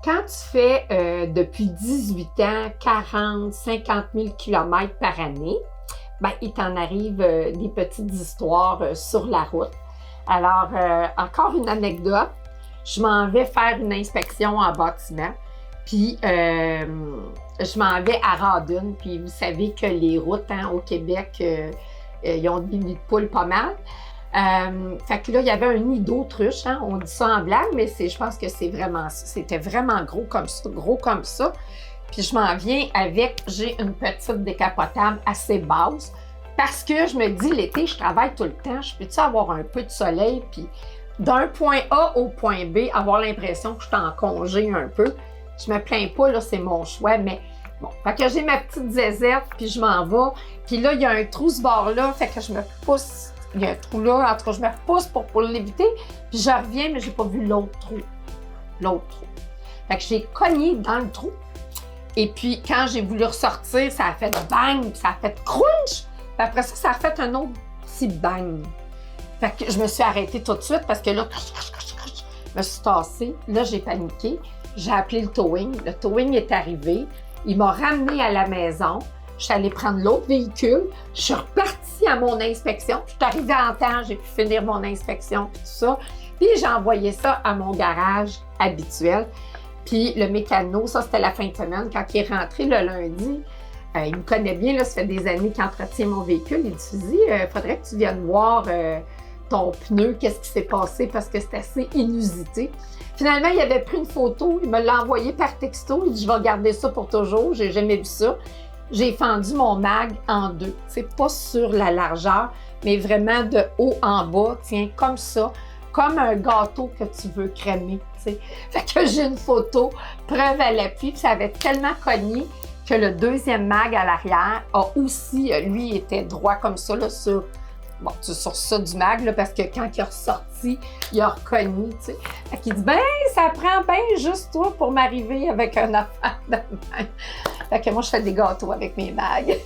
quand tu fais depuis 18 ans 40, 50 000 km par année, ben, il t'en arrive des petites histoires sur la route. Alors, encore une anecdote, je m'en vais faire une inspection en bâtiment, puis je m'en vais à Radun, puis vous savez que les routes au Québec, ils ont des nids de poules pas mal. Fait que là, il y avait un nid d'autruche, on dit ça en blague, mais je pense que c'était vraiment gros comme ça. Puis je m'en viens j'ai une petite décapotable assez basse, parce que je me dis, l'été, je travaille tout le temps, je peux-tu avoir un peu de soleil, puis d'un point A au point B, avoir l'impression que je suis en congé un peu. Je me plains pas, là, c'est mon choix, mais bon. Fait que j'ai ma petite zézette, puis je m'en vais. Puis là, il y a un trou ce bord-là, fait que je me pousse. Il y a un trou là, en tout cas, je me repousse pour l'éviter. Puis je reviens, mais j'ai pas vu l'autre trou. Fait que j'ai cogné dans le trou. Et puis, quand j'ai voulu ressortir, ça a fait bang, puis ça a fait crunch. Puis après ça, ça a fait un autre petit bang. Fait que je me suis arrêtée tout de suite parce que là, je me suis tassée. Là, j'ai paniqué. J'ai appelé le towing. Le towing est arrivé. Il m'a ramenée à la maison. Je suis allée prendre l'autre véhicule. Je suis repartie à mon inspection. Je suis arrivée en temps. J'ai pu finir mon inspection puis tout ça. Puis j'ai envoyé ça à mon garage habituel. Puis le mécano, ça, c'était la fin de semaine. Quand il est rentré le lundi, il me connaît bien, là, ça fait des années qu'il entretient mon véhicule. Il dit, Suzy, faudrait que tu viennes voir ton pneu, qu'est-ce qui s'est passé, parce que c'est assez inusité. Finalement, il avait pris une photo, il me l'a envoyé par texto. Il dit, je vais garder ça pour toujours, j'ai jamais vu ça. J'ai fendu mon mag en deux. C'est pas sur la largeur, mais vraiment de haut en bas, tiens, comme ça, comme un gâteau que tu veux crémer, t'sais. Fait que j'ai une photo, preuve à l'appui, puis ça avait tellement cogné que le deuxième mag à l'arrière a aussi, lui, était droit comme ça, là, sur ça du mag, là, parce que quand il est ressorti, il a reconnu, tu sais. Fait qu'il dit, ben, ça prend bien juste toi pour m'arriver avec un affaire de mag. Fait que moi, je fais des gâteaux avec mes mags.